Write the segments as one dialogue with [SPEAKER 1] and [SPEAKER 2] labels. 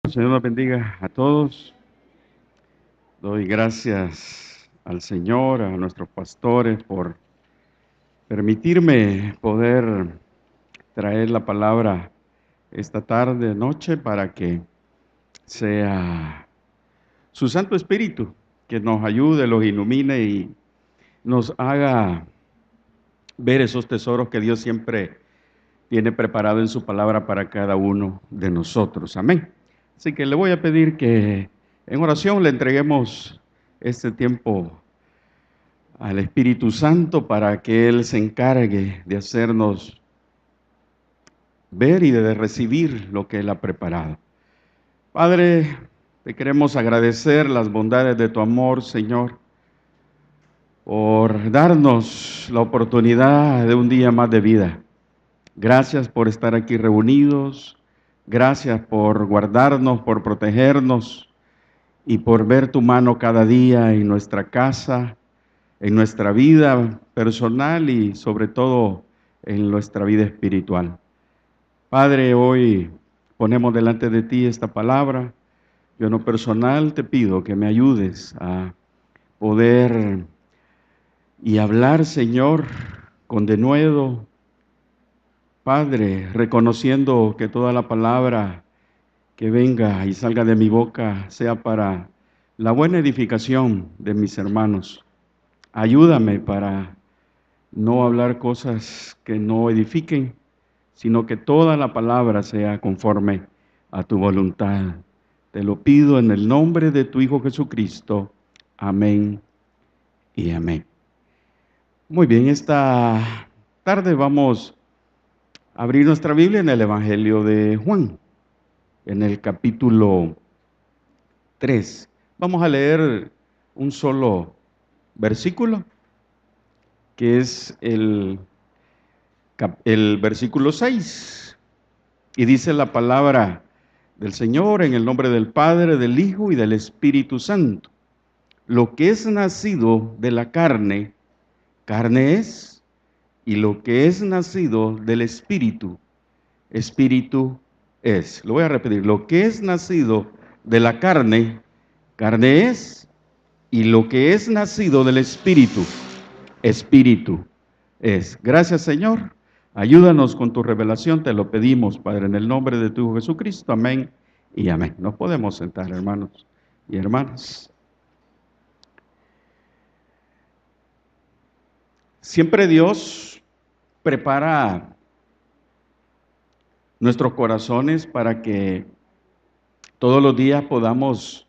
[SPEAKER 1] El Señor nos bendiga a todos. Doy gracias al Señor, a nuestros pastores, por permitirme poder traer la palabra esta tarde, noche, para que sea su Santo Espíritu que nos ayude, los ilumine y nos haga ver esos tesoros que Dios siempre tiene preparado en su palabra para cada uno de nosotros. Amén. Así que le voy a pedir que en oración le entreguemos este tiempo al Espíritu Santo para que Él se encargue de hacernos ver y de recibir lo que Él ha preparado. Padre, te queremos agradecer las bondades de tu amor, Señor, por darnos la oportunidad de un día más de vida. Gracias por estar aquí reunidos, gracias por guardarnos, por protegernos y por ver tu mano cada día en nuestra casa, en nuestra vida personal y sobre todo en nuestra vida espiritual. Padre, hoy ponemos delante de ti esta palabra. Yo en lo personal te pido que me ayudes a poder y hablar, Señor, con denuedo, Padre, reconociendo que toda la palabra que venga y salga de mi boca sea para la buena edificación de mis hermanos. Ayúdame para no hablar cosas que no edifiquen, sino que toda la palabra sea conforme a tu voluntad. Te lo pido en el nombre de tu Hijo Jesucristo. Amén y amén. Muy bien, esta tarde vamos a abrir nuestra Biblia en el Evangelio de Juan, en el capítulo 3. Vamos a leer un solo versículo, que es el versículo 6. Y dice la palabra del Señor en el nombre del Padre, del Hijo y del Espíritu Santo. Lo que es nacido de la carne, carne es, y lo que es nacido del Espíritu, Espíritu es. Lo voy a repetir. Lo que es nacido de la carne, carne es, y lo que es nacido del Espíritu, Espíritu es. Gracias, Señor. Ayúdanos con tu revelación, te lo pedimos, Padre, en el nombre de tu Hijo Jesucristo. Amén y amén. Nos podemos sentar, hermanos y hermanas. Siempre Dios prepara nuestros corazones para que todos los días podamos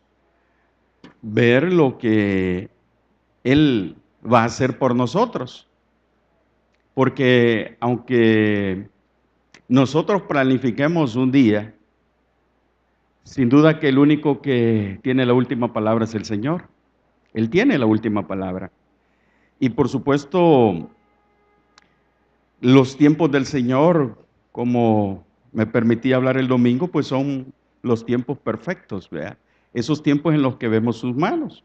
[SPEAKER 1] ver lo que Él va a hacer por nosotros. Porque aunque nosotros planifiquemos un día, sin duda que el único que tiene la última palabra es el Señor. Él tiene la última palabra. Y por supuesto, los tiempos del Señor, como me permití hablar el domingo, pues son los tiempos perfectos, ¿verdad? Esos tiempos en los que vemos sus manos.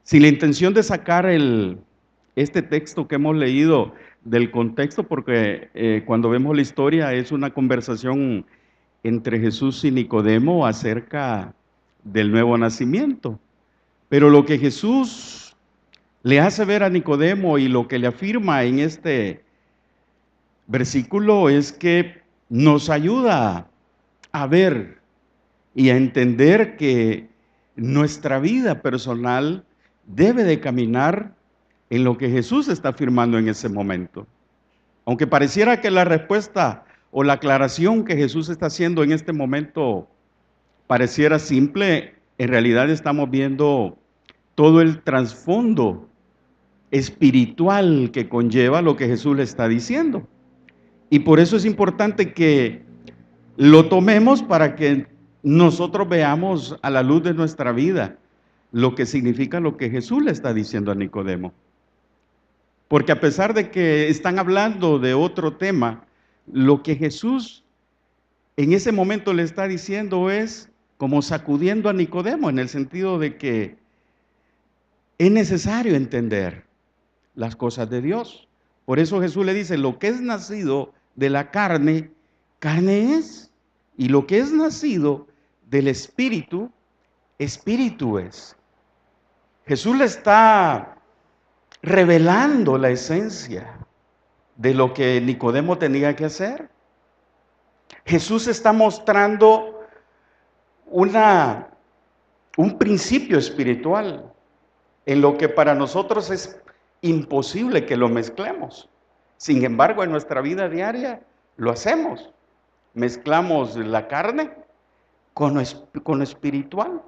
[SPEAKER 1] Sin la intención de sacar este texto que hemos leído del contexto, porque cuando vemos la historia es una conversación entre Jesús y Nicodemo acerca del nuevo nacimiento. Pero lo que Jesús le hace ver a Nicodemo y lo que le afirma en este versículo es que nos ayuda a ver y a entender que nuestra vida personal debe de caminar en lo que Jesús está afirmando en ese momento. Aunque pareciera que la respuesta o la aclaración que Jesús está haciendo en este momento pareciera simple, en realidad estamos viendo todo el trasfondo espiritual que conlleva lo que Jesús le está diciendo. Y por eso es importante que lo tomemos para que nosotros veamos a la luz de nuestra vida lo que significa lo que Jesús le está diciendo a Nicodemo. Porque a pesar de que están hablando de otro tema, lo que Jesús en ese momento le está diciendo es como sacudiendo a Nicodemo, en el sentido de que es necesario entender las cosas de Dios. Por eso Jesús le dice, lo que es nacido de la carne, carne es. Y lo que es nacido del Espíritu, Espíritu es. Jesús le está revelando la esencia de lo que Nicodemo tenía que hacer. Jesús está mostrando un principio espiritual en lo que para nosotros es imposible que lo mezclemos. Sin embargo, en nuestra vida diaria lo hacemos. Mezclamos la carne con lo espiritual.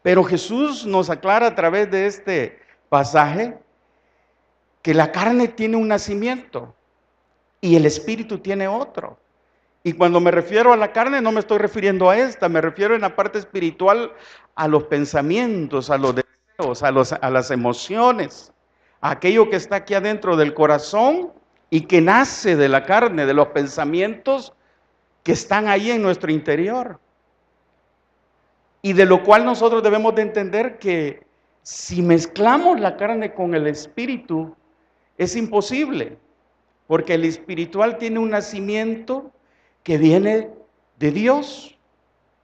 [SPEAKER 1] Pero Jesús nos aclara a través de este pasaje que la carne tiene un nacimiento y el espíritu tiene otro. Y cuando me refiero a la carne no me estoy refiriendo a esta, me refiero en la parte espiritual a los pensamientos, a los deseos, a las emociones, a aquello que está aquí adentro del corazón y que nace de la carne, de los pensamientos que están ahí en nuestro interior. Y de lo cual nosotros debemos de entender que si mezclamos la carne con el espíritu, es imposible, porque el espiritual tiene un nacimiento que viene de Dios.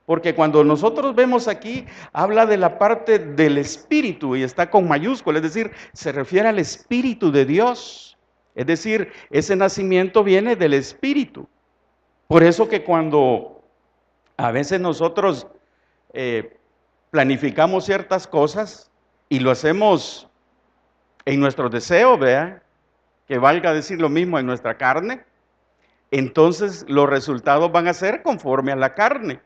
[SPEAKER 1] Porque cuando nosotros vemos aquí, habla de la parte del espíritu y está con mayúsculas, es decir, se refiere al espíritu de Dios. Es decir, ese nacimiento viene del espíritu. Por eso que cuando a veces nosotros planificamos ciertas cosas y lo hacemos en nuestros deseos, vea, que valga decir lo mismo en nuestra carne, entonces los resultados van a ser conforme a la carne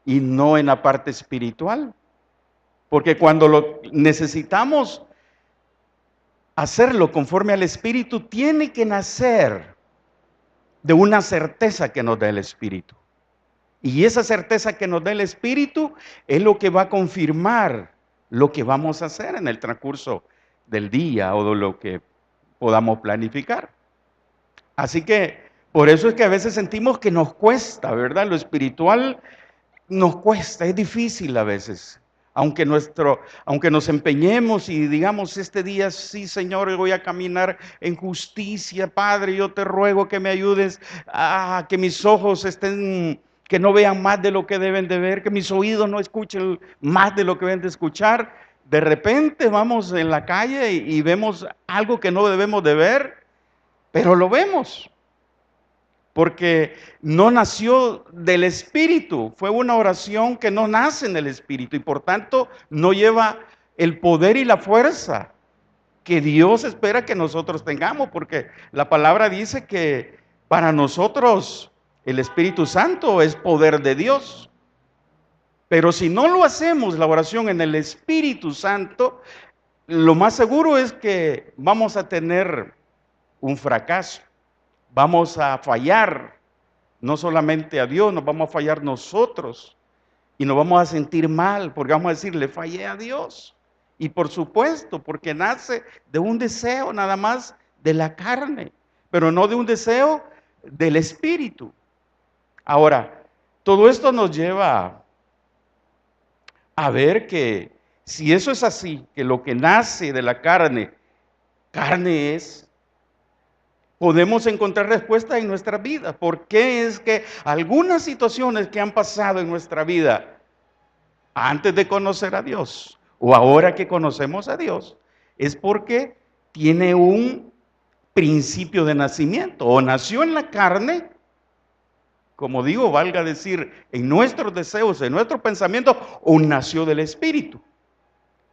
[SPEAKER 1] y no en la parte espiritual. Porque cuando lo necesitamos hacerlo conforme al espíritu, tiene que nacer de una certeza que nos da el espíritu. Y esa certeza que nos da el espíritu es lo que va a confirmar lo que vamos a hacer en el transcurso del día o de lo que podamos planificar. Así que por eso es que a veces sentimos que nos cuesta, ¿verdad? Lo espiritual nos cuesta, es difícil a veces. Aunque nos empeñemos y digamos este día, sí Señor, voy a caminar en justicia, Padre, yo te ruego que me ayudes a que mis ojos que no vean más de lo que deben de ver, que mis oídos no escuchen más de lo que deben de escuchar. De repente vamos en la calle y vemos algo que no debemos de ver, pero lo vemos. Porque no nació del Espíritu, fue una oración que no nace en el Espíritu y por tanto no lleva el poder y la fuerza que Dios espera que nosotros tengamos, porque la palabra dice que para nosotros el Espíritu Santo es poder de Dios. Pero si no lo hacemos la oración en el Espíritu Santo, lo más seguro es que vamos a tener un fracaso. Vamos a fallar, no solamente a Dios, nos vamos a fallar nosotros y nos vamos a sentir mal porque vamos a decir, le fallé a Dios. Y por supuesto, porque nace de un deseo nada más de la carne, pero no de un deseo del espíritu. Ahora, todo esto nos lleva a ver que si eso es así, que lo que nace de la carne, carne es, podemos encontrar respuesta en nuestra vida. ¿Por qué es que algunas situaciones que han pasado en nuestra vida antes de conocer a Dios o ahora que conocemos a Dios es porque tiene un principio de nacimiento? O nació en la carne, como digo, valga decir, en nuestros deseos, en nuestros pensamientos, o nació del Espíritu.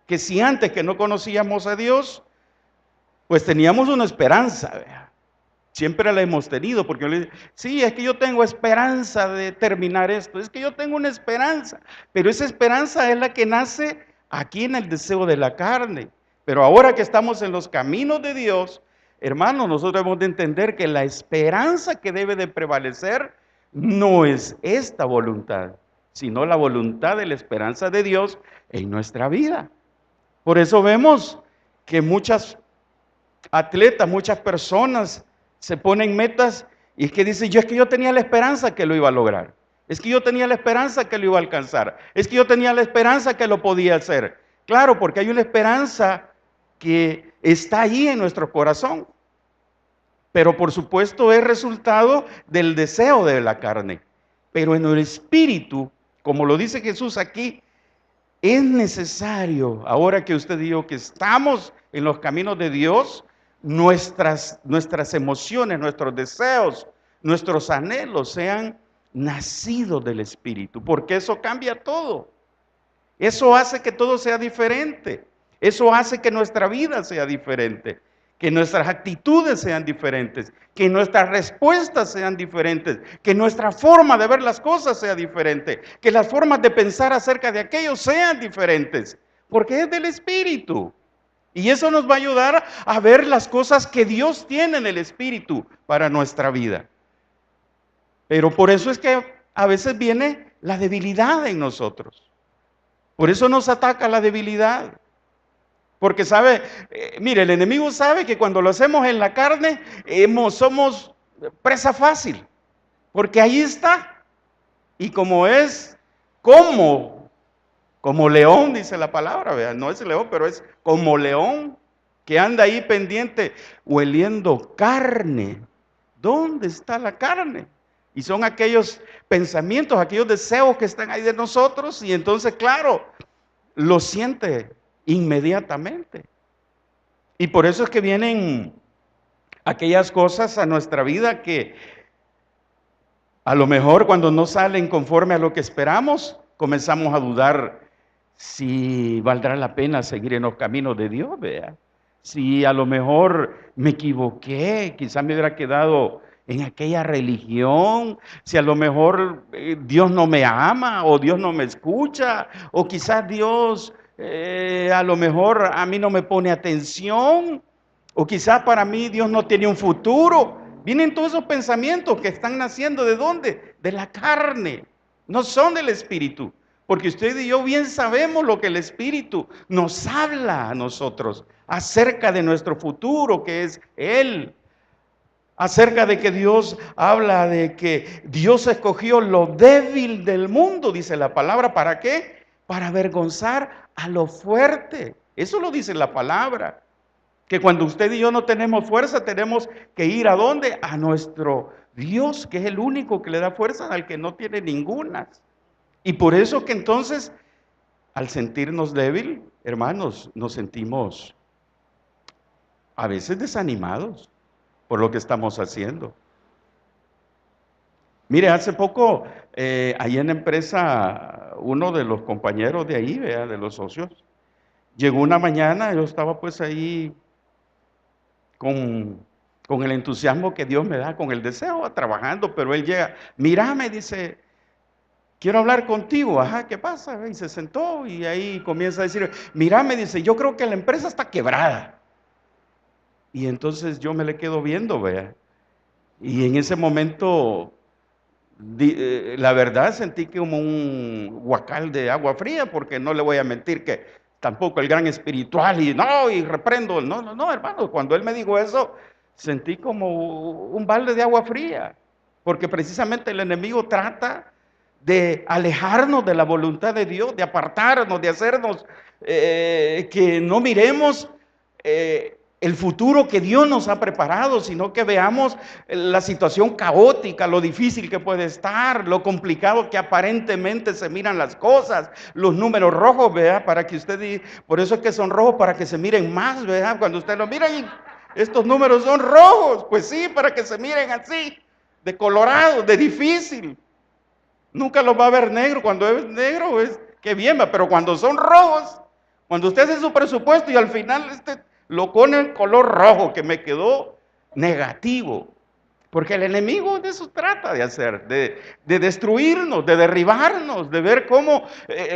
[SPEAKER 1] Que si antes que no conocíamos a Dios, pues teníamos una esperanza, ¿verdad? Siempre la hemos tenido, porque sí, es que yo tengo esperanza de terminar esto, es que yo tengo una esperanza, pero esa esperanza es la que nace aquí en el deseo de la carne. Pero ahora que estamos en los caminos de Dios, hermanos, nosotros debemos de entender que la esperanza que debe de prevalecer no es esta voluntad, sino la voluntad de la esperanza de Dios en nuestra vida. Por eso vemos que muchas atletas, muchas personas se ponen metas y es que dicen, es que yo tenía la esperanza que lo iba a lograr. Es que yo tenía la esperanza que lo iba a alcanzar. Es que yo tenía la esperanza que lo podía hacer. Claro, porque hay una esperanza que está ahí en nuestro corazón. Pero por supuesto es resultado del deseo de la carne. Pero en el espíritu, como lo dice Jesús aquí, es necesario, ahora que usted dijo que estamos en los caminos de Dios, nuestras emociones, nuestros deseos, nuestros anhelos sean nacidos del Espíritu, porque eso cambia todo. Eso hace que todo sea diferente. Eso hace que nuestra vida sea diferente, que nuestras actitudes sean diferentes, que nuestras respuestas sean diferentes, que nuestra forma de ver las cosas sea diferente, que las formas de pensar acerca de aquello sean diferentes, porque es del Espíritu. Y eso nos va a ayudar a ver las cosas que Dios tiene en el Espíritu para nuestra vida. Pero por eso es que a veces viene la debilidad en nosotros. Por eso nos ataca la debilidad. Porque sabe, mire, el enemigo sabe que cuando lo hacemos en la carne, somos presa fácil. Porque ahí está. Y como es, como león, dice la palabra, ¿verdad? No es león, pero es como león que anda ahí pendiente, hueliendo carne. ¿Dónde está la carne? Y son aquellos pensamientos, aquellos deseos que están ahí de nosotros, y entonces, claro, lo siente inmediatamente. Y por eso es que vienen aquellas cosas a nuestra vida que a lo mejor cuando no salen conforme a lo que esperamos, comenzamos a dudar si valdrá la pena seguir en los caminos de Dios, vea. Si a lo mejor me equivoqué, quizás me hubiera quedado en aquella religión, si a lo mejor Dios no me ama o Dios no me escucha, o quizás Dios a lo mejor a mí no me pone atención, o quizás para mí Dios no tiene un futuro. Vienen todos esos pensamientos que están naciendo, ¿de dónde? De la carne, no son del Espíritu. Porque usted y yo bien sabemos lo que el Espíritu nos habla a nosotros acerca de nuestro futuro, que es Él. Acerca de que Dios habla de que Dios escogió lo débil del mundo, dice la palabra. ¿Para qué? Para avergonzar a lo fuerte. Eso lo dice la palabra. Que cuando usted y yo no tenemos fuerza, tenemos que ir ¿a dónde? A nuestro Dios, que es el único que le da fuerza al que no tiene ninguna. Y por eso que entonces, al sentirnos débil, hermanos, nos sentimos a veces desanimados por lo que estamos haciendo. Mire, hace poco, ahí en la empresa, uno de los compañeros de ahí, ¿vea? De los socios, llegó una mañana, yo estaba pues ahí con el entusiasmo que Dios me da, con el deseo, trabajando, pero él llega, mira, me dice, quiero hablar contigo. Ajá, ¿qué pasa? Y se sentó y ahí comienza a decir, mira, me dice, yo creo que la empresa está quebrada. Y entonces yo me le quedo viendo, vea. Y en ese momento, la verdad, sentí como un guacal de agua fría, porque no le voy a mentir que tampoco el gran espiritual y reprendo. No, hermano, cuando él me dijo eso, sentí como un balde de agua fría, porque precisamente el enemigo trata de alejarnos de la voluntad de Dios, de apartarnos, de hacernos que no miremos el futuro que Dios nos ha preparado, sino que veamos la situación caótica, lo difícil que puede estar, lo complicado que aparentemente se miran las cosas, los números rojos, vea, para que usted diga, por eso es que son rojos, para que se miren más, vea, cuando usted lo mira y estos números son rojos, pues sí, para que se miren así, de colorado, de difícil. Nunca los va a ver negro. Cuando es negro es que bien, pero cuando son rojos, cuando usted hace su presupuesto y al final lo pone en color rojo, que me quedó negativo. Porque el enemigo de eso trata de hacer, de destruirnos, de derribarnos, de ver cómo,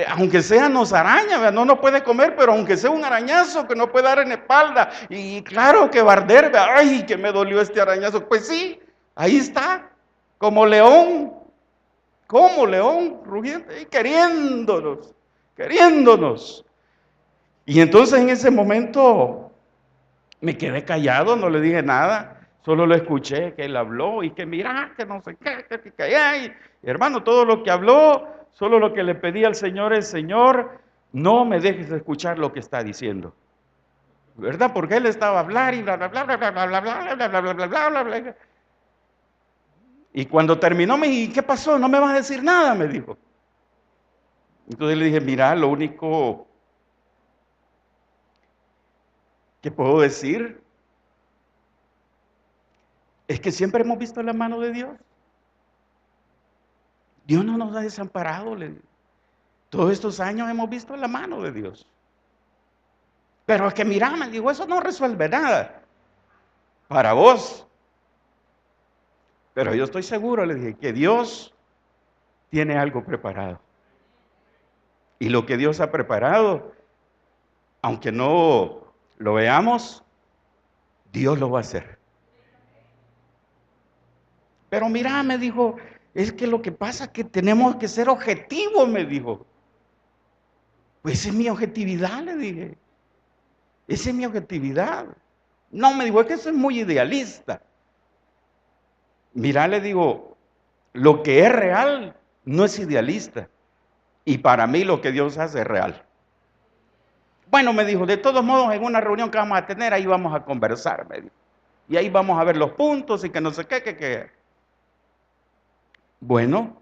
[SPEAKER 1] aunque sea nos araña, ¿verdad? No nos puede comer, pero aunque sea un arañazo que no puede dar en la espalda, y claro que va a arder, ¿verdad? Ay, que me dolió este arañazo. Pues sí, ahí está, como león rugiente, queriéndonos. Y entonces en ese momento me quedé callado, no le dije nada, solo lo escuché que él habló y que mira, que no sé qué, que hermano, todo lo que habló, solo lo que le pedí al Señor es, Señor, no me dejes de escuchar lo que está diciendo. ¿Verdad? Porque él estaba a hablar y bla, bla, bla, bla, bla, bla, bla, bla, bla, bla, bla, bla, bla, bla, bla. Y cuando terminó me dije, ¿qué pasó? ¿No me vas a decir nada? Me dijo. Entonces le dije, mira, lo único que puedo decir es que siempre hemos visto la mano de Dios. Dios no nos ha desamparado, le digo. Todos estos años hemos visto la mano de Dios. Pero es que mira, me digo, eso no resuelve nada para vos. Pero yo estoy seguro, le dije, que Dios tiene algo preparado. Y lo que Dios ha preparado, aunque no lo veamos, Dios lo va a hacer. Pero mira, me dijo, es que lo que pasa es que tenemos que ser objetivos, me dijo. Pues esa es mi objetividad, le dije. Esa es mi objetividad. No, me dijo, es que eso es muy idealista. Mira, le digo, lo que es real no es idealista. Y para mí lo que Dios hace es real. Bueno, me dijo, de todos modos, en una reunión que vamos a tener, ahí vamos a conversar, me dijo. Y ahí vamos a ver los puntos y que no sé qué. Bueno,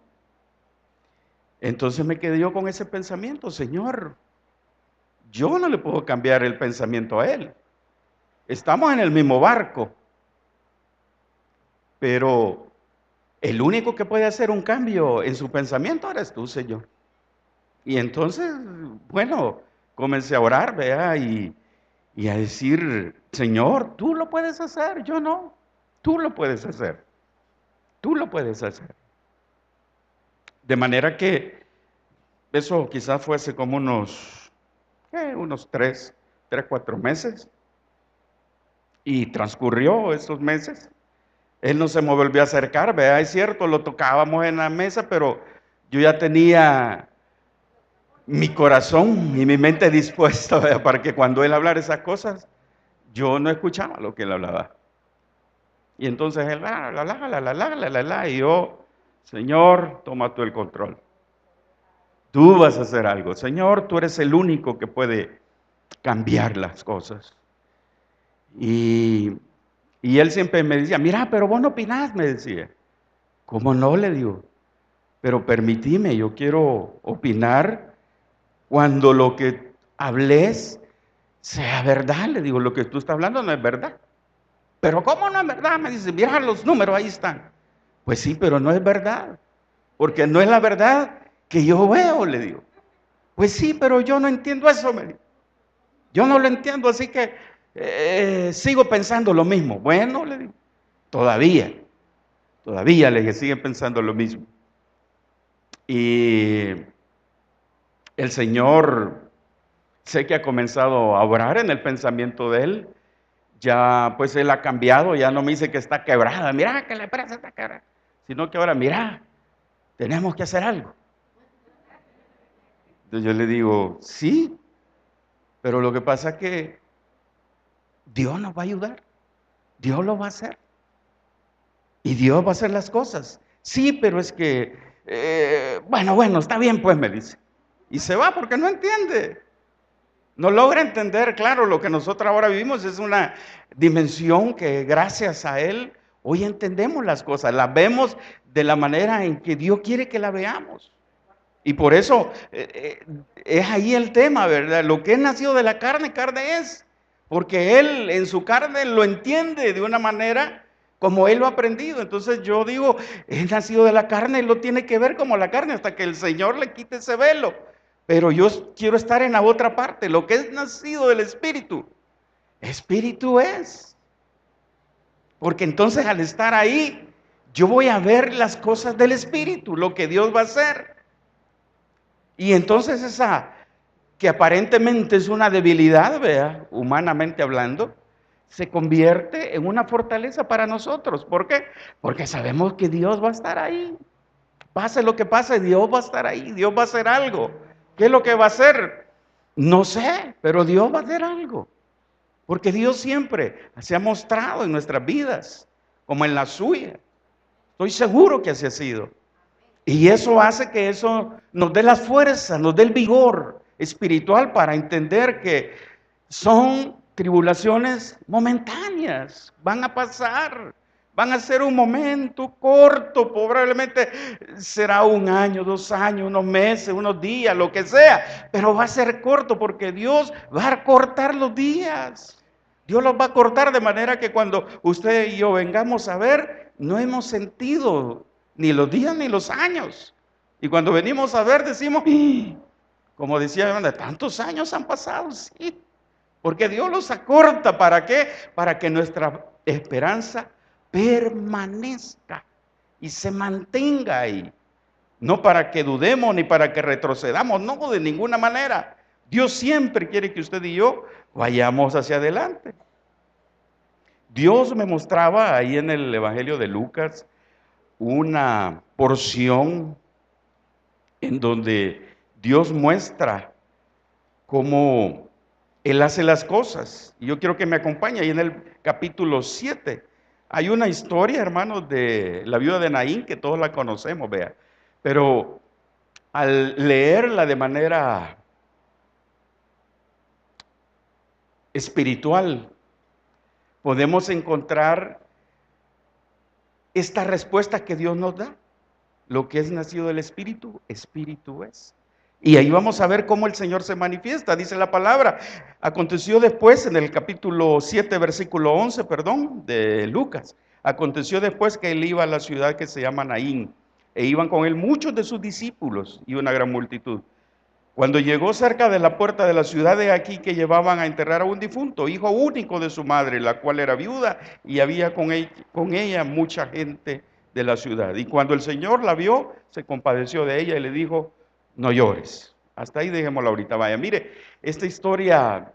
[SPEAKER 1] entonces me quedé yo con ese pensamiento, Señor, yo no le puedo cambiar el pensamiento a Él. Estamos en el mismo barco, pero el único que puede hacer un cambio en su pensamiento eres tú, Señor. Y entonces, bueno, comencé a orar, vea, y a decir, Señor, tú lo puedes hacer, yo no. Tú lo puedes hacer. Tú lo puedes hacer. De manera que eso quizás fuese como unos 4 meses. Y transcurrió esos meses. Él no se me volvió a acercar, vea, es cierto, lo tocábamos en la mesa, pero yo ya tenía mi corazón y mi mente dispuesta, vea, para que cuando él hablara esas cosas, yo no escuchaba lo que él hablaba. Y entonces él, y yo, Señor, toma tú el control. Tú vas a hacer algo. Señor, tú eres el único que puede cambiar las cosas. Y él siempre me decía, mira, pero vos no opinás, me decía. ¿Cómo no? Le digo. Pero permitime, yo quiero opinar cuando lo que hables sea verdad. Le digo, lo que tú estás hablando no es verdad. Pero ¿cómo no es verdad? Me dice, mira los números, ahí están. Pues sí, pero no es verdad. Porque no es la verdad que yo veo, le digo. Pues sí, pero yo no entiendo eso, me dijo. Yo no lo entiendo, así que sigo pensando lo mismo. Bueno, le digo, todavía le dije, sigue pensando lo mismo. Y el Señor, sé que ha comenzado a obrar en el pensamiento de él. Ya, pues él ha cambiado, ya no me dice que está quebrada. Mira, que la empresa está quebrada. Sino que ahora, mira, tenemos que hacer algo. Entonces yo le digo, sí, pero lo que pasa es que Dios nos va a ayudar. Dios lo va a hacer. Y Dios va a hacer las cosas. Sí, pero es que, bueno, está bien, pues me dice. Y se va porque no entiende. No logra entender, claro, lo que nosotros ahora vivimos es una dimensión que gracias a Él hoy entendemos las cosas, las vemos de la manera en que Dios quiere que la veamos. Y por eso es ahí el tema, ¿verdad? Lo que es nacido de la carne, carne es. Porque Él en su carne lo entiende de una manera como Él lo ha aprendido. Entonces yo digo, es nacido de la carne, Él lo tiene que ver como la carne hasta que el Señor le quite ese velo. Pero yo quiero estar en la otra parte, lo que es nacido del Espíritu. Espíritu es. Porque entonces al estar ahí, yo voy a ver las cosas del Espíritu, lo que Dios va a hacer. Y entonces esa que aparentemente es una debilidad, vea, humanamente hablando, se convierte en una fortaleza para nosotros. ¿Por qué? Porque sabemos que Dios va a estar ahí. Pase lo que pase, Dios va a estar ahí, Dios va a hacer algo. ¿Qué es lo que va a hacer? No sé, pero Dios va a hacer algo. Porque Dios siempre se ha mostrado en nuestras vidas, como en la suya. Estoy seguro que así ha sido. Y eso hace que eso nos dé la fuerza, nos dé el vigor espiritual para entender que son tribulaciones momentáneas, van a pasar. Van a ser un momento corto, probablemente será un año, 2 años, unos meses, unos días, lo que sea, pero va a ser corto porque Dios va a cortar los días. Dios los va a cortar de manera que cuando usted y yo vengamos a ver, no hemos sentido ni los días ni los años. Y cuando venimos a ver decimos, "¡Ah!", como decía mi hermana, tantos años han pasado, sí. Porque Dios los acorta, ¿para qué? Para que nuestra esperanza permanezca y se mantenga ahí. No para que dudemos ni para que retrocedamos, no, de ninguna manera. Dios siempre quiere que usted y yo vayamos hacia adelante. Dios me mostraba ahí en el Evangelio de Lucas una porción en donde Dios muestra cómo Él hace las cosas. Y yo quiero que me acompañe ahí en el capítulo 7. Hay una historia, hermanos, de la viuda de Naín, que todos la conocemos, vea. Pero al leerla de manera espiritual, podemos encontrar esta respuesta que Dios nos da. Lo que es nacido del Espíritu, Espíritu es. Y ahí vamos a ver cómo el Señor se manifiesta, dice la palabra. Aconteció después, en el capítulo 7, versículo 11, perdón, de Lucas. Aconteció después que él iba a la ciudad que se llama Naín, e iban con él muchos de sus discípulos y una gran multitud. Cuando llegó cerca de la puerta de la ciudad, de aquí que llevaban a enterrar a un difunto, hijo único de su madre, la cual era viuda, y había con ella mucha gente de la ciudad. Y cuando el Señor la vio, se compadeció de ella y le dijo, no llores. Hasta ahí dejémosla ahorita, vaya. Mire, esta historia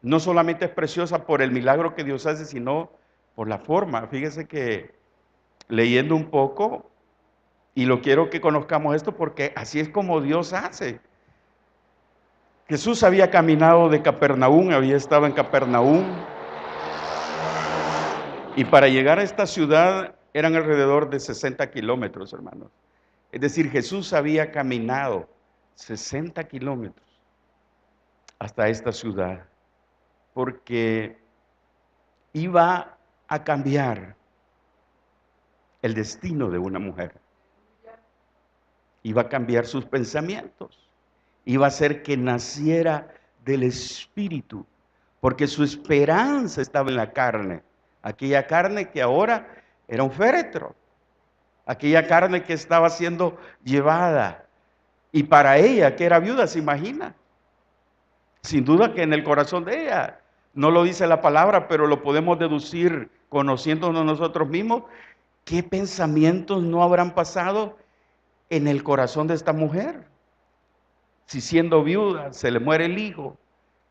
[SPEAKER 1] no solamente es preciosa por el milagro que Dios hace, sino por la forma. Fíjese que leyendo un poco, y lo quiero que conozcamos esto porque así es como Dios hace. Jesús había caminado de Capernaum, había estado en Capernaum, y para llegar a esta ciudad eran alrededor de 60 kilómetros, hermanos. Es decir, Jesús había caminado 60 kilómetros hasta esta ciudad, porque iba a cambiar el destino de una mujer. Iba a cambiar sus pensamientos. Iba a hacer que naciera del Espíritu, porque su esperanza estaba en la carne. Aquella carne que ahora era un féretro. Aquella carne que estaba siendo llevada. Y para ella, que era viuda, se imagina. Sin duda que en el corazón de ella, no lo dice la palabra, pero lo podemos deducir conociéndonos nosotros mismos, qué pensamientos no habrán pasado en el corazón de esta mujer. Si siendo viuda se le muere el hijo,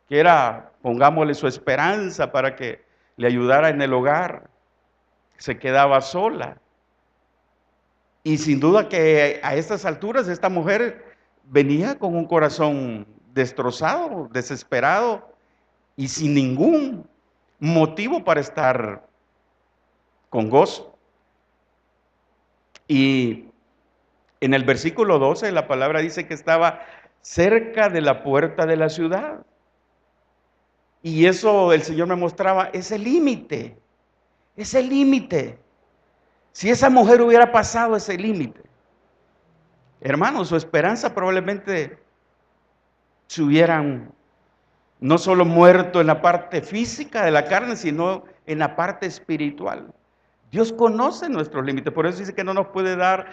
[SPEAKER 1] que era, pongámosle su esperanza para que le ayudara en el hogar, se quedaba sola. Y sin duda que a estas alturas esta mujer venía con un corazón destrozado, desesperado y sin ningún motivo para estar con gozo. Y en el versículo 12 la palabra dice que estaba cerca de la puerta de la ciudad. Y eso el Señor me mostraba, ese límite, ese límite. Si esa mujer hubiera pasado ese límite, hermano, su esperanza probablemente se hubieran no solo muerto en la parte física de la carne, sino en la parte espiritual. Dios conoce nuestros límites, por eso dice que no nos puede dar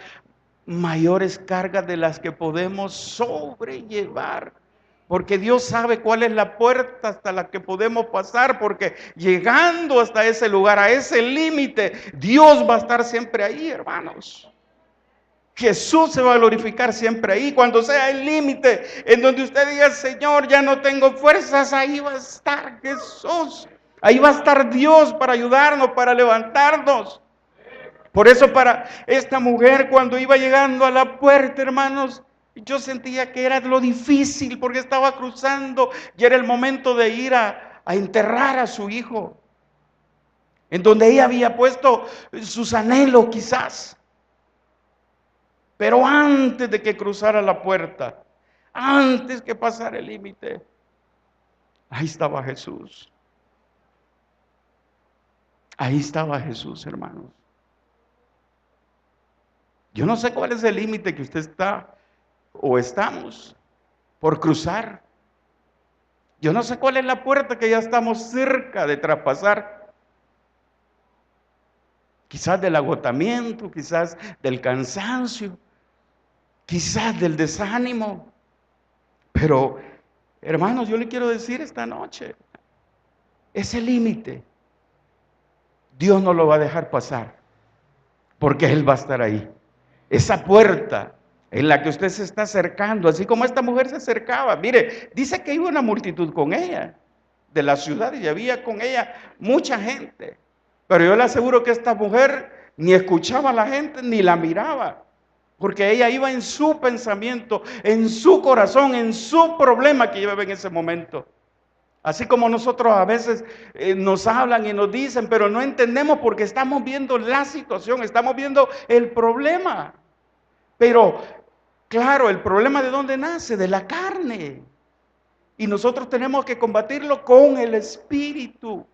[SPEAKER 1] mayores cargas de las que podemos sobrellevar. Porque Dios sabe cuál es la puerta hasta la que podemos pasar, porque llegando hasta ese lugar, a ese límite, Dios va a estar siempre ahí, hermanos. Jesús se va a glorificar siempre ahí. Cuando sea el límite en donde usted diga, Señor, ya no tengo fuerzas, ahí va a estar Jesús. Ahí va a estar Dios para ayudarnos, para levantarnos. Por eso para esta mujer cuando iba llegando a la puerta, hermanos, yo sentía que era lo difícil porque estaba cruzando y era el momento de ir a enterrar a su hijo, en donde ella había puesto sus anhelos quizás. Pero antes de que cruzara la puerta, antes que pasara el límite, ahí estaba Jesús. Ahí estaba Jesús, hermanos. Yo no sé cuál es el límite que usted está o estamos por cruzar. Yo no sé cuál es la puerta que ya estamos cerca de traspasar. Quizás del agotamiento, quizás del cansancio, quizás del desánimo. Pero, hermanos, yo le quiero decir esta noche, ese límite, Dios no lo va a dejar pasar, porque Él va a estar ahí. Esa puerta en la que usted se está acercando, así como esta mujer se acercaba. Mire, dice que iba una multitud con ella, de la ciudad, y había con ella mucha gente. Pero yo le aseguro que esta mujer ni escuchaba a la gente, ni la miraba. Porque ella iba en su pensamiento, en su corazón, en su problema que llevaba en ese momento. Así como nosotros a veces nos hablan y nos dicen, pero no entendemos porque estamos viendo la situación, estamos viendo el problema. Pero, claro, el problema ¿de dónde nace? De la carne. Y nosotros tenemos que combatirlo con el Espíritu.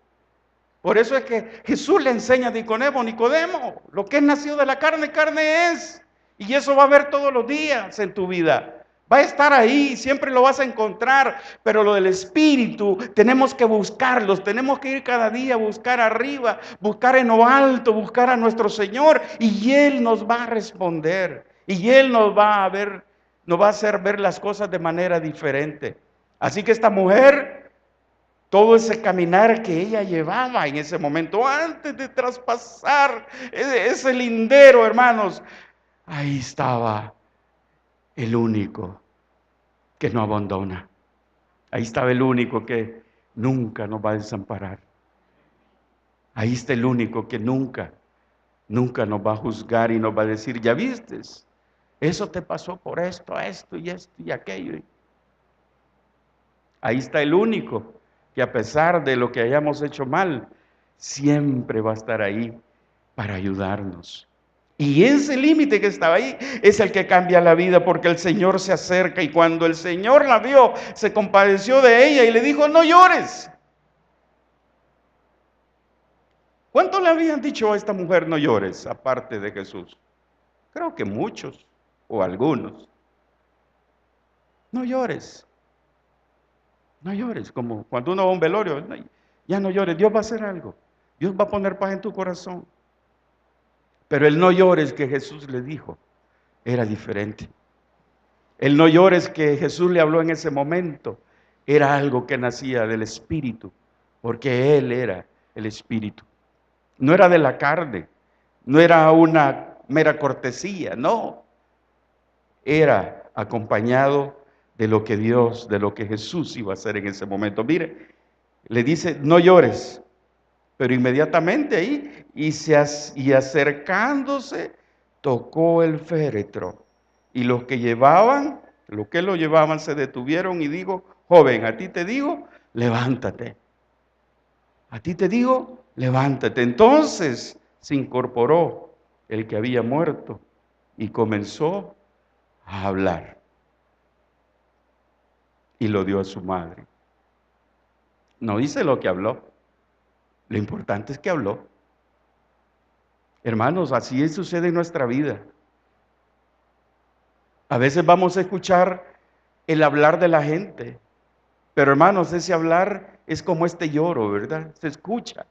[SPEAKER 1] Por eso es que Jesús le enseña a Nicodemo, lo que es nacido de la carne, carne es. Y eso va a haber todos los días en tu vida. Va a estar ahí, siempre lo vas a encontrar, pero lo del Espíritu tenemos que buscarlos, tenemos que ir cada día a buscar arriba, buscar en lo alto, buscar a nuestro Señor y Él nos va a responder y Él nos va a ver, nos va a hacer ver las cosas de manera diferente. Así que esta mujer, todo ese caminar que ella llevaba en ese momento, antes de traspasar ese lindero, hermanos, ahí estaba el único que no abandona. Ahí estaba el único que nunca nos va a desamparar. Ahí está el único que nunca nos va a juzgar y nos va a decir, ya vistes, eso te pasó por esto y aquello. Ahí está el único que a pesar de lo que hayamos hecho mal, siempre va a estar ahí para ayudarnos. Y ese límite que estaba ahí es el que cambia la vida, porque el Señor se acerca y cuando el Señor la vio, se compadeció de ella y le dijo, no llores. ¿Cuánto le habían dicho a esta mujer no llores, aparte de Jesús? Creo que muchos o algunos. No llores, no llores, como cuando uno va a un velorio, ya no llores, Dios va a hacer algo, Dios va a poner paz en tu corazón. Pero el no llores que Jesús le dijo era diferente. El no llores que Jesús le habló en ese momento era algo que nacía del Espíritu, porque Él era el Espíritu. No era de la carne, no era una mera cortesía, no. Era acompañado de lo que Dios, de lo que Jesús iba a hacer en ese momento. Mire, le dice, no llores, pero inmediatamente ahí, y acercándose, tocó el féretro. Y los que lo llevaban, se detuvieron y dijo, joven, a ti te digo, levántate. A ti te digo, levántate. Entonces se incorporó el que había muerto y comenzó a hablar. Y lo dio a su madre. No dice lo que habló. Lo importante es que habló. Hermanos, así sucede en nuestra vida. A veces vamos a escuchar el hablar de la gente, pero hermanos, ese hablar es como este lloro, ¿verdad? Se escucha,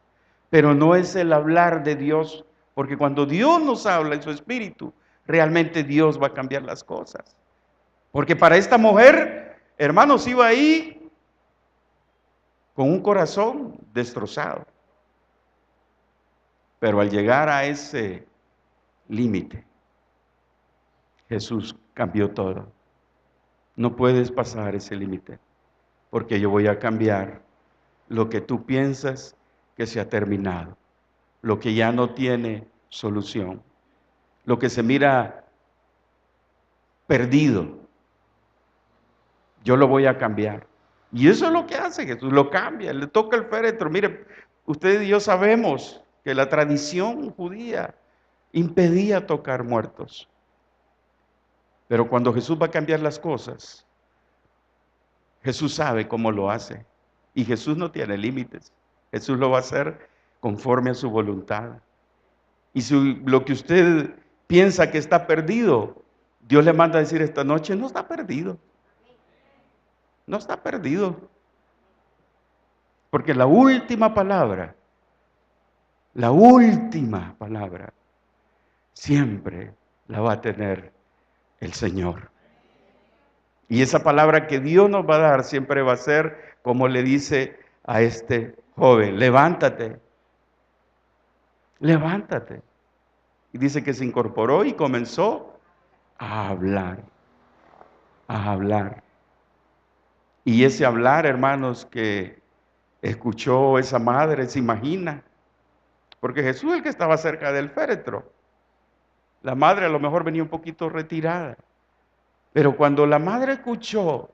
[SPEAKER 1] pero no es el hablar de Dios, porque cuando Dios nos habla en su espíritu, realmente Dios va a cambiar las cosas. Porque para esta mujer, hermanos, iba ahí con un corazón destrozado. Pero al llegar a ese límite, Jesús cambió todo. No puedes pasar ese límite, porque yo voy a cambiar lo que tú piensas que se ha terminado, lo que ya no tiene solución, lo que se mira perdido, yo lo voy a cambiar. Y eso es lo que hace Jesús, lo cambia, le toca el féretro. Mire, usted y yo sabemos que la tradición judía impedía tocar muertos. Pero cuando Jesús va a cambiar las cosas, Jesús sabe cómo lo hace. Y Jesús no tiene límites. Jesús lo va a hacer conforme a su voluntad. Y si lo que usted piensa que está perdido, Dios le manda a decir esta noche, no está perdido. No está perdido. Porque la última palabra siempre la va a tener el Señor. Y esa palabra que Dios nos va a dar siempre va a ser como le dice a este joven, levántate, levántate. Y dice que se incorporó y comenzó a hablar, a hablar. Y ese hablar, hermanos, que escuchó esa madre, se imagina, porque Jesús es el que estaba cerca del féretro. La madre a lo mejor venía un poquito retirada. Pero cuando la madre escuchó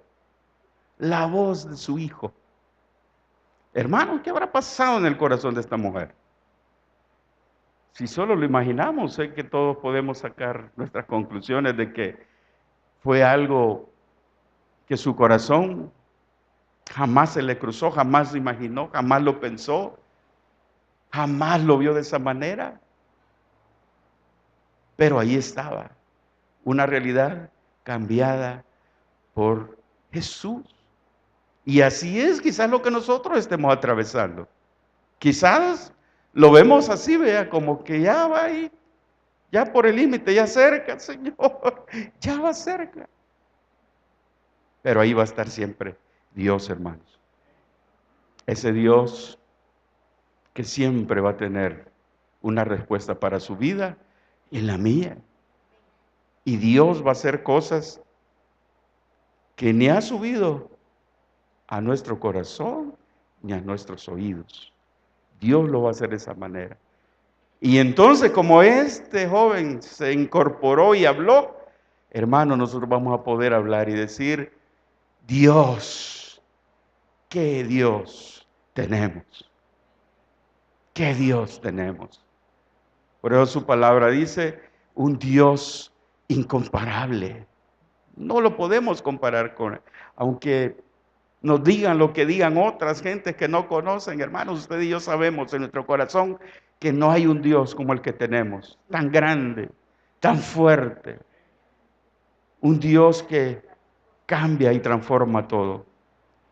[SPEAKER 1] la voz de su hijo, hermano, ¿qué habrá pasado en el corazón de esta mujer? Si solo lo imaginamos, sé que todos podemos sacar nuestras conclusiones de que fue algo que su corazón jamás se le cruzó, jamás se imaginó, jamás lo pensó, jamás lo vio de esa manera. Pero ahí estaba, una realidad cambiada por Jesús. Y así es quizás lo que nosotros estemos atravesando. Quizás lo vemos así, vea, como que ya va ahí, ya por el límite, ya cerca, Señor, ya va cerca. Pero ahí va a estar siempre Dios, hermanos. Ese Dios que siempre va a tener una respuesta para su vida y la mía. Y Dios va a hacer cosas que ni ha subido a nuestro corazón ni a nuestros oídos. Dios lo va a hacer de esa manera. Y entonces, como este joven se incorporó y habló, hermano, nosotros vamos a poder hablar y decir, Dios, ¿qué Dios tenemos? ¿Qué Dios tenemos? Por eso su palabra dice, un Dios incomparable. No lo podemos comparar con, aunque nos digan lo que digan otras gentes que no conocen, hermanos, usted y yo sabemos en nuestro corazón que no hay un Dios como el que tenemos, tan grande, tan fuerte. Un Dios que cambia y transforma todo.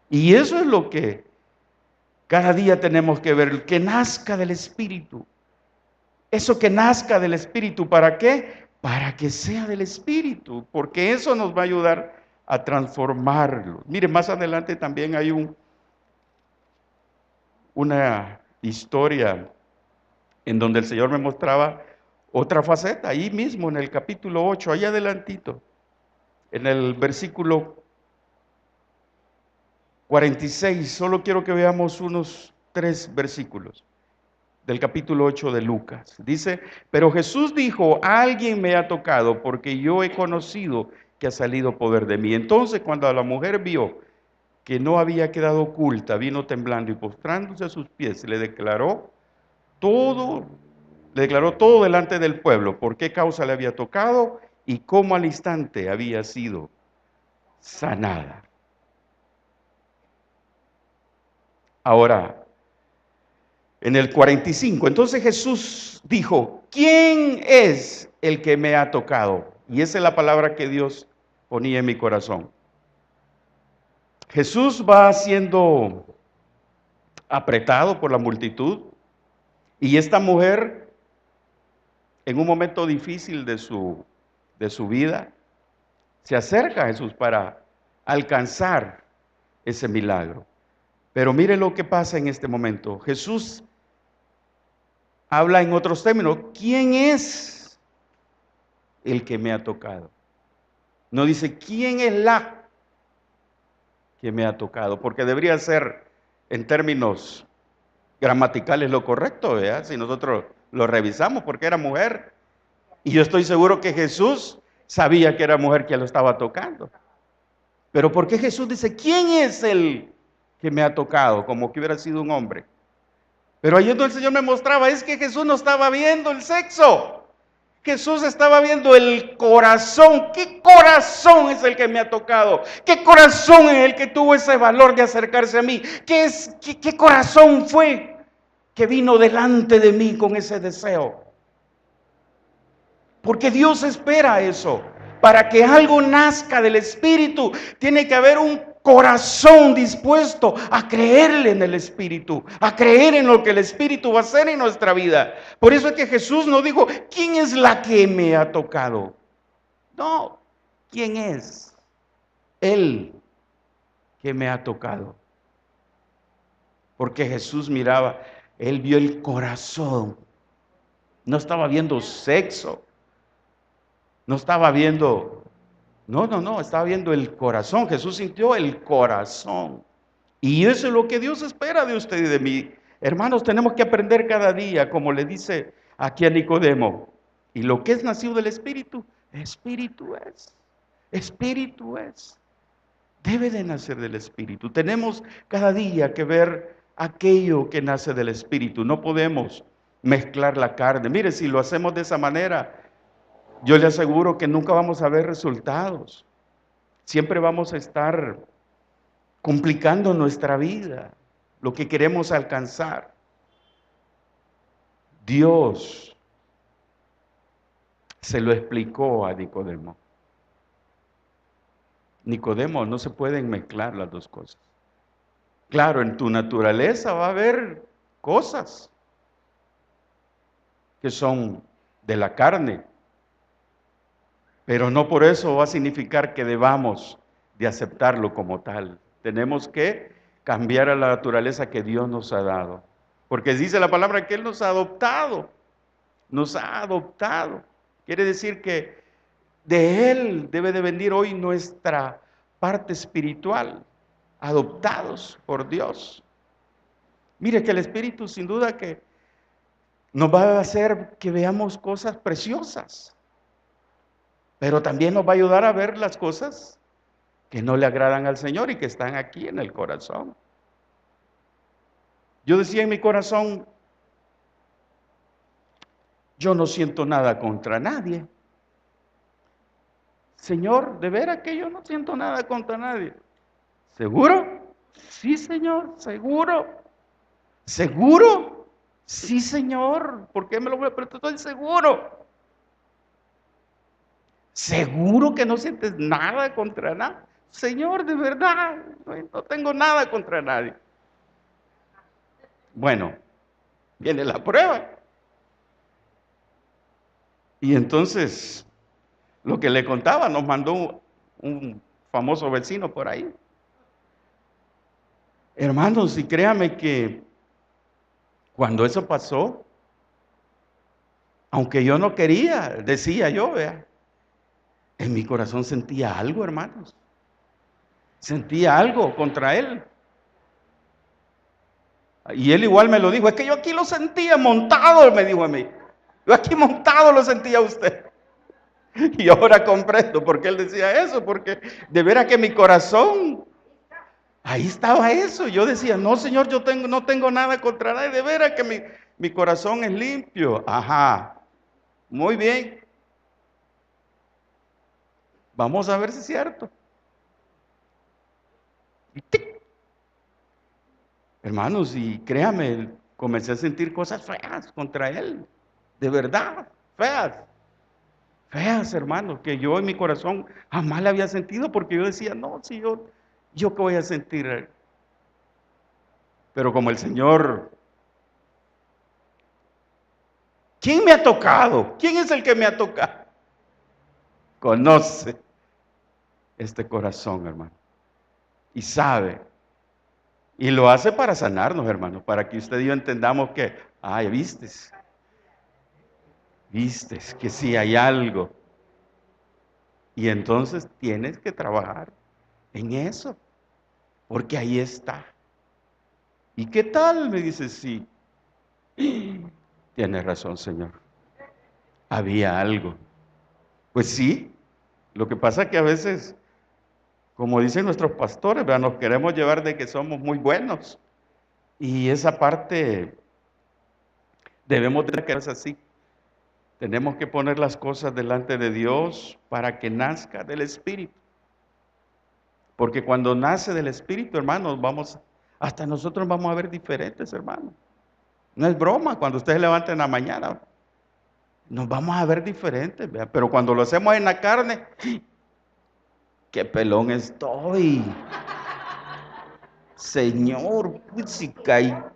[SPEAKER 1] Y eso es lo que cada día tenemos que ver, que nazca del Espíritu. Eso que nazca del Espíritu, ¿para qué? Para que sea del Espíritu, porque eso nos va a ayudar a transformarlo. Mire, más adelante también hay una historia en donde el Señor me mostraba otra faceta, ahí mismo en el capítulo 8, allá adelantito, en el versículo 46, solo quiero que veamos unos 3 versículos del capítulo 8 de Lucas. Dice, pero Jesús dijo, alguien me ha tocado porque yo he conocido que ha salido poder de mí. Entonces cuando la mujer vio que no había quedado oculta, vino temblando y postrándose a sus pies, le declaró todo delante del pueblo, por qué causa le había tocado y cómo al instante había sido sanada. Ahora, en el 45, entonces Jesús dijo, ¿quién es el que me ha tocado? Y esa es la palabra que Dios ponía en mi corazón. Jesús va siendo apretado por la multitud y esta mujer, en un momento difícil de su vida, se acerca a Jesús para alcanzar ese milagro. Pero mire lo que pasa en este momento. Jesús habla en otros términos. ¿Quién es el que me ha tocado? No dice, ¿quién es la que me ha tocado? Porque debería ser en términos gramaticales lo correcto, ¿verdad? Si nosotros lo revisamos, porque era mujer. Y yo estoy seguro que Jesús sabía que era mujer que lo estaba tocando. Pero ¿por qué Jesús dice, ¿quién es el que me ha tocado? Como que hubiera sido un hombre. Pero ahí donde el Señor me mostraba, es que Jesús no estaba viendo el sexo. Jesús estaba viendo el corazón. ¿Qué corazón es el que me ha tocado? ¿Qué corazón es el que tuvo ese valor de acercarse a mí? ¿Qué corazón fue? que vino delante de mí con ese deseo. Porque Dios espera eso. Para que algo nazca del Espíritu, tiene que haber un corazón dispuesto a creerle en el Espíritu, a creer en lo que el Espíritu va a hacer en nuestra vida. Por eso es que Jesús no dijo, ¿quién es la que me ha tocado? No, ¿quién es? Él que me ha tocado. Porque Jesús miraba, Él vio el corazón. No estaba viendo sexo. No estaba viendo, no, estaba viendo el corazón. Jesús sintió el corazón. Y eso es lo que Dios espera de usted y de mí. Hermanos, tenemos que aprender cada día, como le dice aquí a Nicodemo. Y lo que es nacido del Espíritu, Espíritu es. Espíritu es. Debe de nacer del Espíritu. Tenemos cada día que ver aquello que nace del Espíritu. No podemos mezclar la carne. Mire, si lo hacemos de esa manera, yo le aseguro que nunca vamos a ver resultados. Siempre vamos a estar complicando nuestra vida, lo que queremos alcanzar. Dios se lo explicó a Nicodemo. Nicodemo, no se pueden mezclar las dos cosas. Claro, en tu naturaleza va a haber cosas que son de la carne, pero no por eso va a significar que debamos de aceptarlo como tal. Tenemos que cambiar a la naturaleza que Dios nos ha dado. Porque dice la palabra que Él nos ha adoptado. Nos ha adoptado. Quiere decir que de Él debe de venir hoy nuestra parte espiritual. Adoptados por Dios. Mire que el Espíritu sin duda que nos va a hacer que veamos cosas preciosas. Pero también nos va a ayudar a ver las cosas que no le agradan al Señor y que están aquí en el corazón. Yo decía en mi corazón, yo no siento nada contra nadie. Señor, de veras que yo no siento nada contra nadie. ¿Seguro? Sí, Señor, seguro. ¿Seguro? Sí, Señor. ¿Por qué me lo voy a preguntar? Estoy seguro. ¿Seguro que no sientes nada contra nadie? Señor, de verdad, no tengo nada contra nadie. Bueno, viene la prueba. Y entonces, lo que le contaba, nos mandó un famoso vecino por ahí. Hermanos, y créame que cuando eso pasó, aunque yo no quería, decía yo, vea, en mi corazón sentía algo, hermanos. Sentía algo contra él. Y él igual me lo dijo, es que yo aquí lo sentía montado, me dijo a mí. Yo aquí montado lo sentía usted. Y ahora comprendo por qué él decía eso, porque de veras que mi corazón, ahí estaba eso. Yo decía, no, Señor, no tengo nada contra nadie, de veras que mi corazón es limpio. Ajá, muy bien. Vamos a ver si es cierto. Y ¡tic! Hermanos, y créame, comencé a sentir cosas feas contra él, de verdad, feas. Feas, hermanos, que yo en mi corazón jamás le había sentido, porque yo decía, no, si yo qué voy a sentir. Pero como el Señor, ¿quién me ha tocado? ¿Quién es el que me ha tocado? Conoce este corazón, hermano, y sabe, y lo hace para sanarnos, hermano, para que usted y yo entendamos que, ay, vistes que sí hay algo, y entonces tienes que trabajar en eso, porque ahí está. ¿Y qué tal? Me dice, sí. Tiene razón, Señor. Había algo. Pues sí, lo que pasa es que a veces, como dicen nuestros pastores, ¿verdad?, nos queremos llevar de que somos muy buenos. Y esa parte debemos de que es así. Tenemos que poner las cosas delante de Dios para que nazca del Espíritu. Porque cuando nace del Espíritu, hermanos, hasta nosotros vamos a ver diferentes, hermanos. No es broma, cuando ustedes se levanten en la mañana, nos vamos a ver diferentes, ¿verdad? Pero cuando lo hacemos en la carne, qué pelón estoy. Señor, puchica,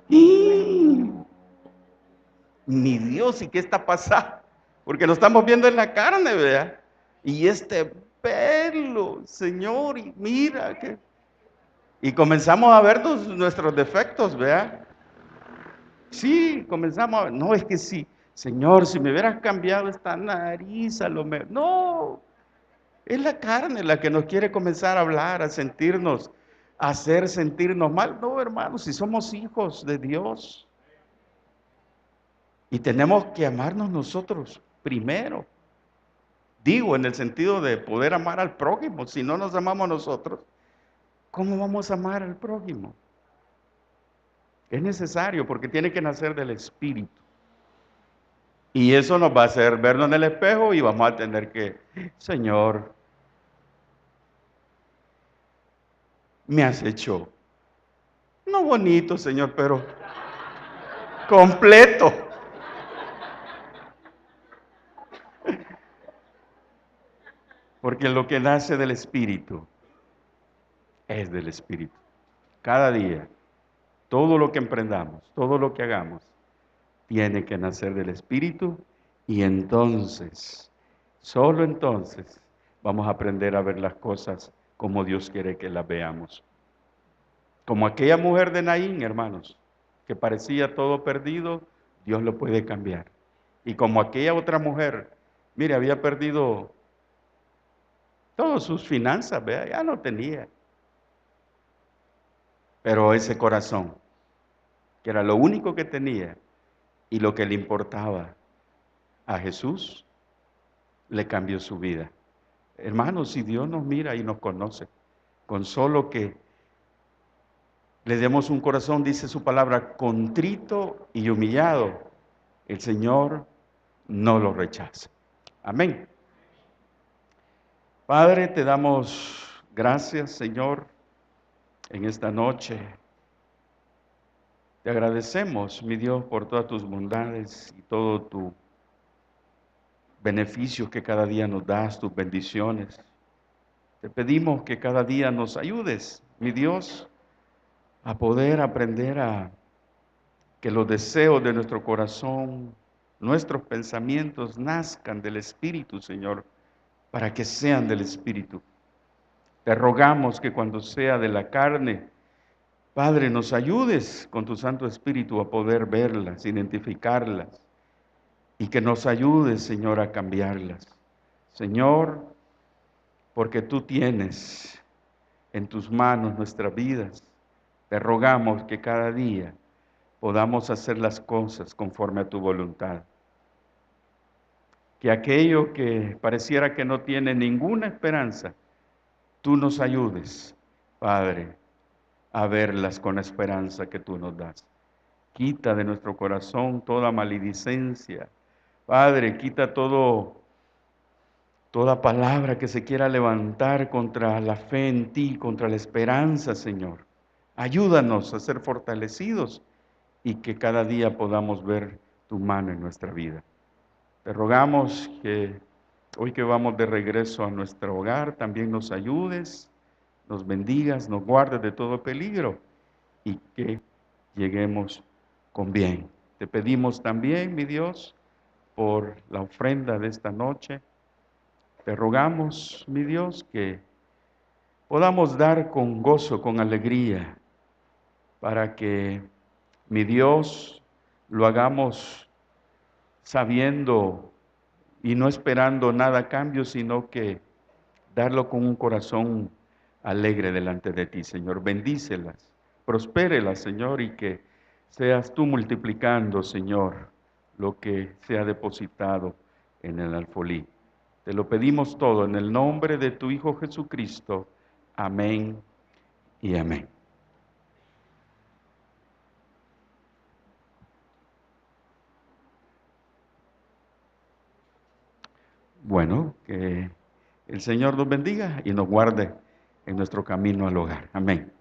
[SPEAKER 1] mi Dios, ¿y qué está pasando? Porque lo estamos viendo en la carne, ¿verdad? Y este pelo, Señor, y mira que... Y comenzamos a ver nuestros defectos, ¿verdad? Sí, comenzamos a ver, no, es que sí, Señor, si me hubieras cambiado esta nariz, a lo mejor... No, es la carne la que nos quiere comenzar a hablar, a sentirnos, a hacer sentirnos mal. No, hermanos, si somos hijos de Dios y tenemos que amarnos nosotros primero. Digo, en el sentido de poder amar al prójimo. Si no nos amamos nosotros, ¿cómo vamos a amar al prójimo? Es necesario porque tiene que nacer del Espíritu. Y eso nos va a hacer vernos en el espejo y vamos a tener que, Señor, me has hecho, no bonito, Señor, pero completo. Porque lo que nace del Espíritu es del Espíritu. Cada día, todo lo que emprendamos, todo lo que hagamos, tiene que nacer del Espíritu y entonces, solo entonces, vamos a aprender a ver las cosas como Dios quiere que las veamos. Como aquella mujer de Naín, hermanos, que parecía todo perdido, Dios lo puede cambiar. Y como aquella otra mujer, mire, había perdido todas sus finanzas, vea, ya no tenía. Pero ese corazón, que era lo único que tenía y lo que le importaba a Jesús, le cambió su vida. Hermanos, si Dios nos mira y nos conoce, con solo que le demos un corazón, dice su palabra, contrito y humillado, el Señor no lo rechaza. Amén. Padre, te damos gracias, Señor, en esta noche. Te agradecemos, mi Dios, por todas tus bondades y todo tu beneficios que cada día nos das, tus bendiciones. Te pedimos que cada día nos ayudes, mi Dios, a poder aprender a que los deseos de nuestro corazón, nuestros pensamientos nazcan del Espíritu, Señor, para que sean del Espíritu. Te rogamos que cuando sea de la carne, Padre, nos ayudes con tu Santo Espíritu a poder verlas, identificarlas, y que nos ayudes, Señor, a cambiarlas. Señor, porque tú tienes en tus manos nuestras vidas, te rogamos que cada día podamos hacer las cosas conforme a tu voluntad. Que aquello que pareciera que no tiene ninguna esperanza, tú nos ayudes, Padre, a verlas con la esperanza que tú nos das. Quita de nuestro corazón toda maledicencia. Padre, quita toda palabra que se quiera levantar contra la fe en ti, contra la esperanza, Señor. Ayúdanos a ser fortalecidos y que cada día podamos ver tu mano en nuestra vida. Te rogamos que hoy que vamos de regreso a nuestro hogar, también nos ayudes, nos bendigas, nos guardes de todo peligro y que lleguemos con bien. Te pedimos también, mi Dios, por la ofrenda de esta noche. Te rogamos, mi Dios, que podamos dar con gozo, con alegría, para que, mi Dios, lo hagamos sabiendo y no esperando nada a cambio, sino que darlo con un corazón alegre delante de ti, Señor. Bendícelas, prospérelas, Señor, y que seas tú multiplicando, Señor, lo que se ha depositado en el alfolí. Te lo pedimos todo en el nombre de tu Hijo Jesucristo. Amén y amén. Bueno, que el Señor nos bendiga y nos guarde en nuestro camino al hogar. Amén.